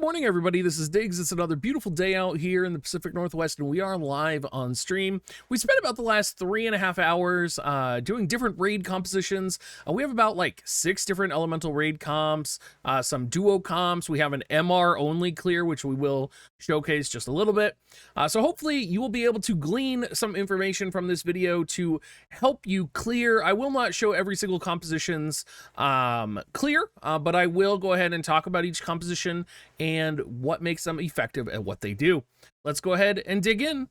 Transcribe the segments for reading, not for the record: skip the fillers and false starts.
morning, everybody. This is Diggs. It's another beautiful day out here in the Pacific Northwest, and we are live on stream. We spent about the last 3.5 hours doing different raid compositions. We have about like 6 different elemental raid comps, some duo comps. We have an MR only clear, which we will showcase just a little bit. So hopefully you will be able to glean some information from this video to help you clear. I will not show every single composition's clear, but I will go ahead and talk about each composition and what makes them effective at what they do. Let's go ahead and dig in.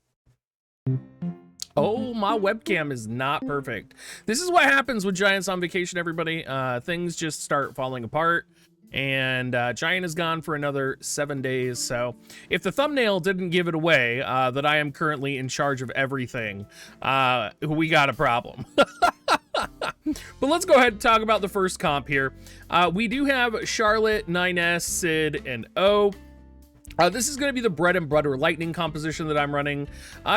Oh, my webcam is not perfect. This is what happens with Giant's on vacation, everybody. Things just start falling apart, and Giant is gone for another 7 days. So if the thumbnail didn't give it away that I am currently in charge of everything, we got a problem. But let's go ahead and talk about the first comp here. We do have Charlotte, 9S, Sid, and O. This is going to be the bread and butter lightning composition that I'm running.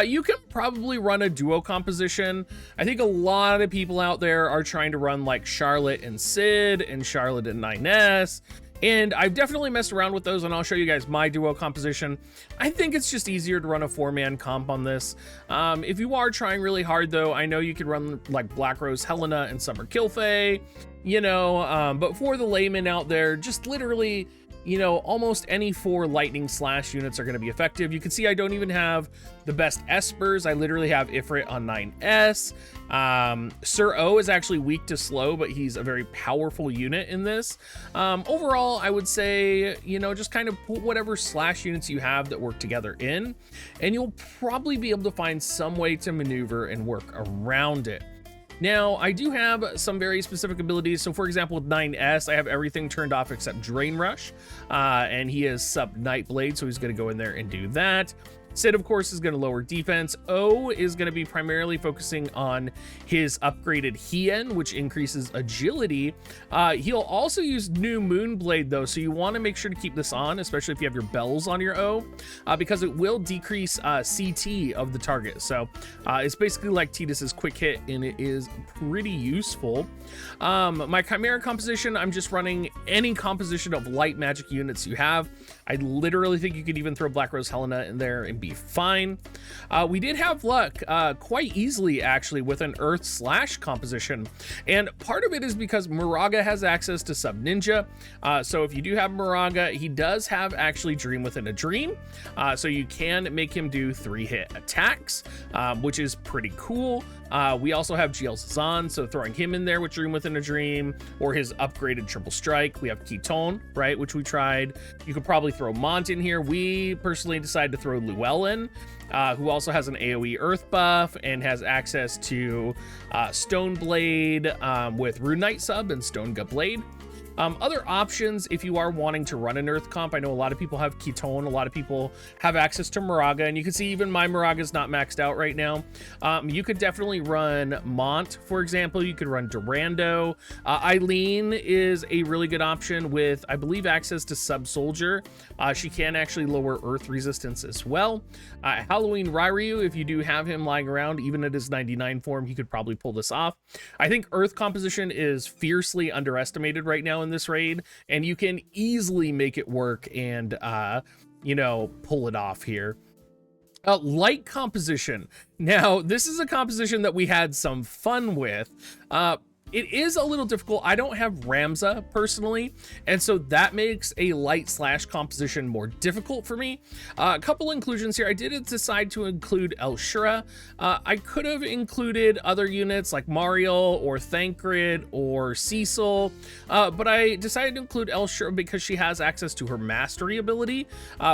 You can probably run a duo composition. I think a lot of people out there are trying to run like Charlotte and Sid and Charlotte and 9S. And I've definitely messed around with those, and I'll show you guys my duo composition. I think it's just easier to run a 4-man comp on this. If you are trying really hard, though, I know you could run like Black Rose Helena and Summer Kilfay, you know, but for the layman out there, just literally, you know, almost any 4 lightning slash units are going to be effective. You can see I don't even have the best espers. I literally have Ifrit on 9S. Sir O is actually weak to slow, but he's a very powerful unit in this. Overall, I would say, you know, just kind of put whatever slash units you have that work together in, and you'll probably be able to find some way to maneuver and work around it. Now, I do have some very specific abilities. So for example, with 9S, I have everything turned off except Drain Rush, and he is sub Nightblade, so he's going to go in there and do that. Sid, of course, is going to lower defense. O is going to be primarily focusing on his upgraded Hien, which increases agility. He'll also use new Moonblade, though, so you want to make sure to keep this on, especially if you have your bells on your O, because it will decrease CT of the target. So it's basically like Tidus's quick hit, and it is pretty useful. My Chimera composition, I'm just running any composition of light magic units you have. I literally think you could even throw Black Rose Helena in there and be fine. We did have luck quite easily, actually, with an Earth slash composition. And part of it is because Moraga has access to Sub Ninja. So if you do have Moraga, he does have actually Dream Within a Dream. So you can make him do 3-hit attacks, which is pretty cool. We also have GL Zazan, so throwing him in there with Dream Within a Dream, or his upgraded Triple Strike. We have Ketone, right, which we tried. You could probably throw Mont in here. We personally decided to throw Llewellyn, who also has an AoE Earth buff and has access to Stone Blade with Rune Knight sub and Stone Gut Blade. Other options, if you are wanting to run an Earth comp, I know a lot of people have Ketone, a lot of people have access to Moraga, and you can see even my Moraga is not maxed out right now. You could definitely run Mont, for example. You could run Durando. Eileen is a really good option with, I believe, access to Sub Soldier. She can actually lower Earth resistance as well. Halloween Ryryu, if you do have him lying around, even at his 99 form, he could probably pull this off. I think Earth composition is fiercely underestimated right now in this raid, and you can easily make it work and you know, pull it off here. Light composition. Now, this is a composition that we had some fun with. It is a little difficult. I don't have Ramza personally, and so that makes a light slash composition more difficult for me. A couple inclusions here. I did decide to include El Shura. I could have included other units like Mario or Thancred or Cecil, but I decided to include El Shura because she has access to her mastery ability,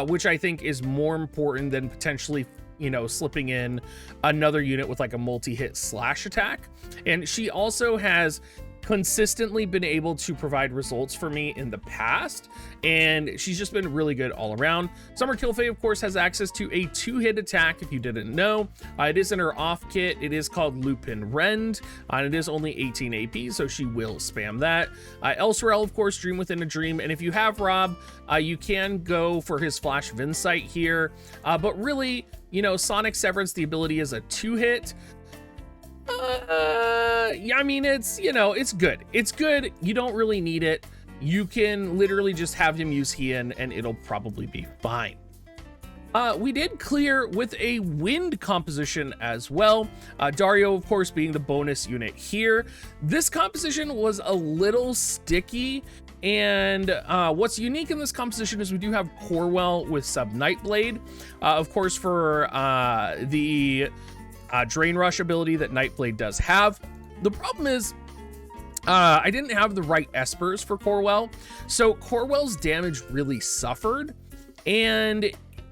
which I think is more important than potentially, you know, slipping in another unit with like a multi-hit slash attack. And she also has consistently been able to provide results for me in the past, and she's just been really good all around. Summer Kilfay, of course, has access to a 2-hit attack, if you didn't know. It is in her off kit. It is called Lupin Rend, and it is only 18 AP, so she will spam that. El Sorel, of course, Dream Within a Dream, and if you have Rob, you can go for his Flash Vinsight here, but really, you know, Sonic Severance, the ability is a 2-hit. Yeah, I mean, it's, you know, it's good. It's good. You don't really need it. you can literally just have him use Hien and it'll probably be fine. We did clear with a wind composition as well. Dario, of course, being the bonus unit here. This composition was a little sticky, and what's unique in this composition is we do have Corwell with sub Nightblade, of course, for the Drain Rush ability that Nightblade does have. The problem is I didn't have the right espers for Corwell, so Corwell's damage really suffered, and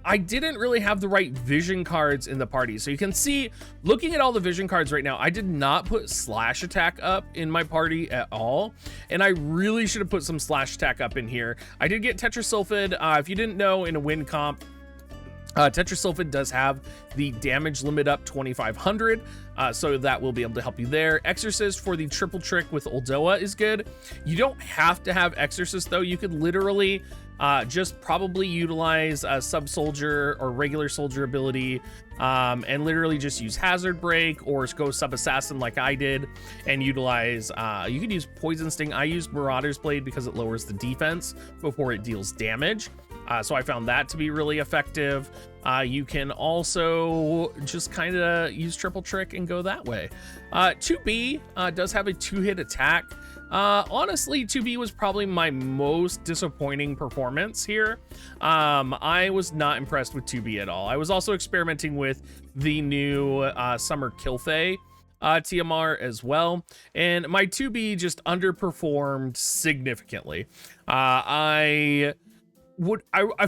I didn't really have the right vision cards in the party. So you can see, looking at all the vision cards right now, I did not put slash attack up in my party at all. And I really should have put some slash attack up in here. I did get Tetrasulfid. If you didn't know, in a wind comp, Tetrasulfid does have the damage limit up 2,500, so that will be able to help you there. Exorcist for the triple trick with Uldoa is good. You don't have to have Exorcist though. You could literally just probably utilize a sub soldier or regular soldier ability, and literally just use hazard break or go sub assassin like I did, and utilize you could use poison sting. I used Marauder's Blade because it lowers the defense before it deals damage, so I found that to be really effective. You can also just kind of use triple trick and go that way. 2B does have a 2-hit attack. Honestly, 2B was probably my most disappointing performance here. I was not impressed with 2B at all. I was also experimenting with the new Summer Kilfay TMR as well, and my 2B just underperformed significantly. I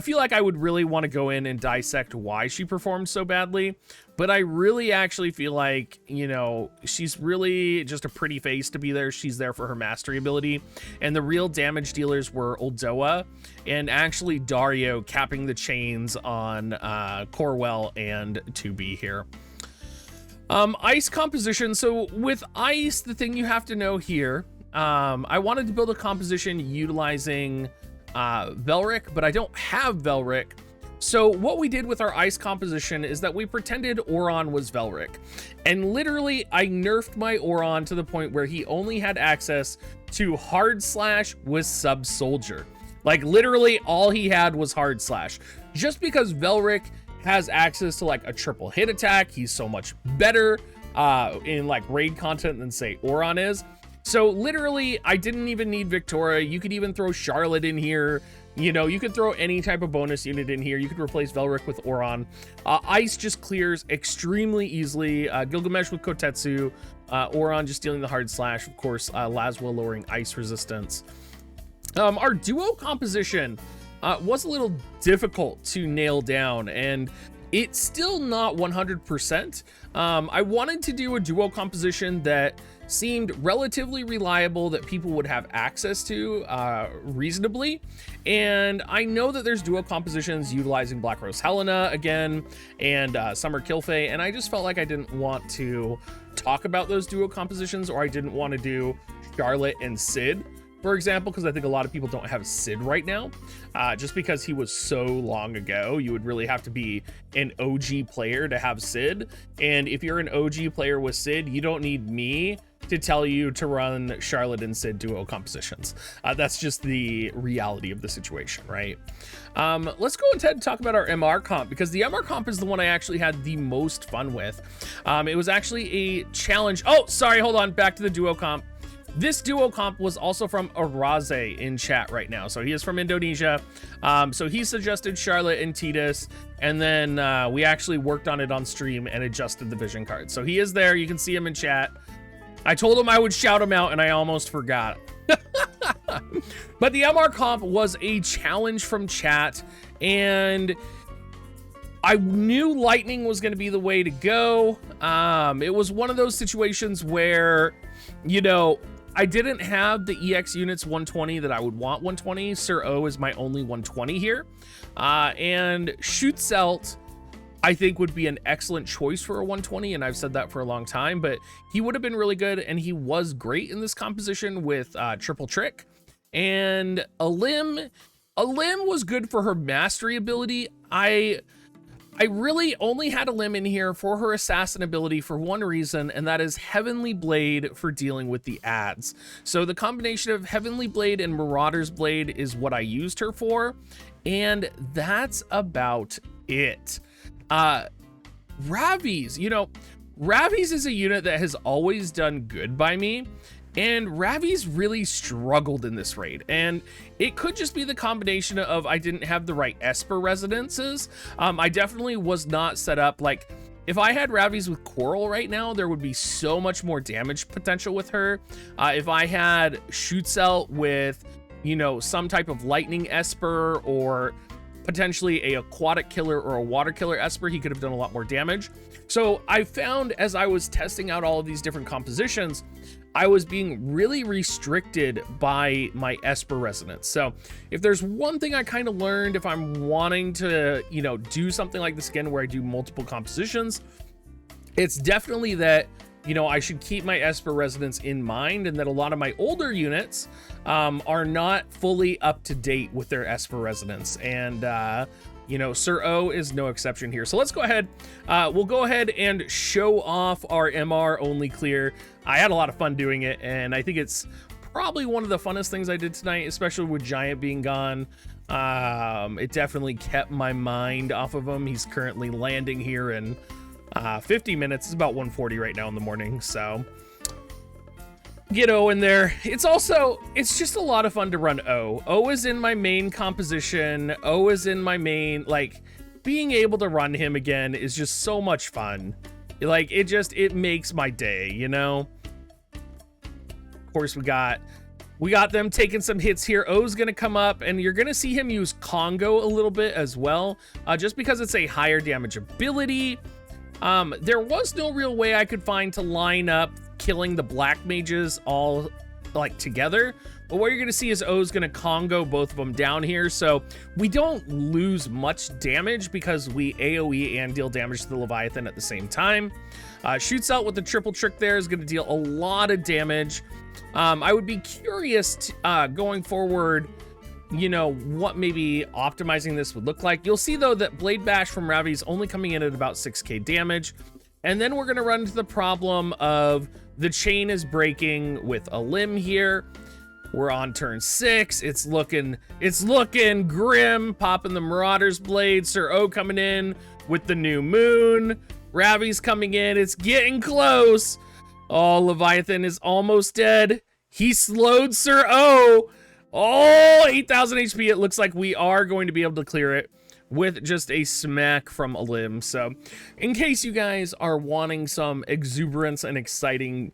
feel like I would really want to go in and dissect why she performed so badly, but I really actually feel like, you know, she's really just a pretty face to be there. She's there for her mastery ability, and the real damage dealers were Uldoa and actually Dario capping the chains on Corwell and 2B here. Ice composition. So with ice, the thing you have to know here, I wanted to build a composition utilizing Velric, but I don't have Velric. So what we did with our ice composition is that we pretended Oron was Velric, and literally I nerfed my Oron to the point where he only had access to hard slash with sub soldier. Like literally all he had was hard slash, just because Velric has access to like a triple hit attack. He's so much better in like raid content than say Oron is. So literally, I didn't even need Victoria. You could even throw Charlotte in here. You know, you could throw any type of bonus unit in here. You could replace Velric with Oron. Ice just clears extremely easily. Gilgamesh with Kotetsu. Oron just dealing the hard slash. Of course, Laswell lowering ice resistance. Our duo composition was a little difficult to nail down, and it's still not 100%. I wanted to do a duo composition that seemed relatively reliable, that people would have access to reasonably. And I know that there's duo compositions utilizing Black Rose Helena again and Summer Kilfay, and I just felt like I didn't want to talk about those duo compositions, or I didn't want to do Charlotte and Sid, for example, because I think a lot of people don't have Sid right now, just because he was so long ago. You would really have to be an OG player to have Sid, and if you're an OG player with Sid, you don't need me to tell you to run Charlotte and Sid duo compositions. That's just the reality of the situation, right? Let's go ahead and talk about our MR comp, because the MR comp is the one I actually had the most fun with. It was actually a challenge. Oh, sorry, hold on, back to the duo comp. This duo comp was also from Araze in chat right now. So he is from Indonesia. So he suggested Charlotte and Titus, and then we actually worked on it on stream and adjusted the vision card. So he is there. You can see him in chat. I told him I would shout him out, and I almost forgot. But the MR comp was a challenge from chat, and I knew lightning was going to be the way to go. It was one of those situations where, you know, I didn't have the EX units 120 that I would want 120. Sir O is my only 120 here. And Schutzelt, I think, would be an excellent choice for a 120, and I've said that for a long time, but he would have been really good, and he was great in this composition with triple trick. And a limb was good for her mastery ability. I I really only had a limb in here for her assassin ability for one reason, and that is Heavenly Blade for dealing with the ads. So the combination of Heavenly Blade and Marauder's Blade is what I used her for, and that's about it. Ravies, you know, Ravies is a unit that has always done good by me, and Ravies really struggled in this raid, and it could just be the combination of I didn't have the right Esper resonances. I definitely was not set up, like, if I had Ravies with Coral right now, there would be so much more damage potential with her. If I had Shoots Out with, you know, some type of Lightning Esper or potentially a aquatic killer or a water killer Esper, he could have done a lot more damage. So I found as I was testing out all of these different compositions, I was being really restricted by my Esper resonance. So if there's one thing I kind of learned, if I'm wanting to, you know, do something like this again where I do multiple compositions, it's definitely that, you know, I should keep my Esper resonance in mind, and that a lot of my older units are not fully up to date with their Esper resonance. And, you know, Sir O is no exception here. So let's go ahead. We'll go ahead and show off our MR only clear. I had a lot of fun doing it, and I think it's probably one of the funnest things I did tonight, especially with Giant being gone. It definitely kept my mind off of him. He's currently landing here in 50 minutes. It's about 1:40 right now in the morning, so get O in there. It's just a lot of fun to run O. O is in my main composition. O is in my main, like, being able to run him again is just so much fun. Like, it makes my day, you know? Of course, we got them taking some hits here. O's gonna come up, and you're gonna see him use Congo a little bit as well, just because it's a higher damage ability. There was no real way I could find to line up killing the black mages all like together, but what you're gonna see is O's gonna Congo both of them down here, so we don't lose much damage because we AoE and deal damage to the Leviathan at the same time. Shoots Out with the triple trick there is gonna deal a lot of damage. I would be curious going forward, you know, what maybe optimizing this would look like. You'll see though that Blade Bash from Ravi is only coming in at about 6k damage. And then we're gonna run into the problem of the chain is breaking with a limb here. We're on turn 6. It's looking grim, popping the Marauder's Blade. Sir O coming in with the new moon. Ravi's coming in, it's getting close. Oh, Leviathan is almost dead. He slowed Sir O. Oh, 8,000 HP. It looks like we are going to be able to clear it with just a smack from a limb. So in case you guys are wanting some exuberance and exciting,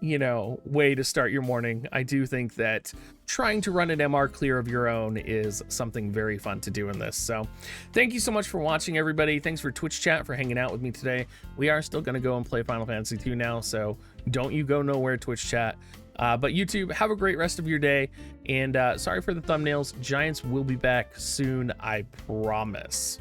you know, way to start your morning, I do think that trying to run an MR clear of your own is something very fun to do in this. So thank you so much for watching, everybody. Thanks for Twitch chat for hanging out with me today. We are still going to go and play Final Fantasy 2 now, so don't you go nowhere, Twitch chat. But YouTube, have a great rest of your day, and sorry for the thumbnails. Giants will be back soon, I promise.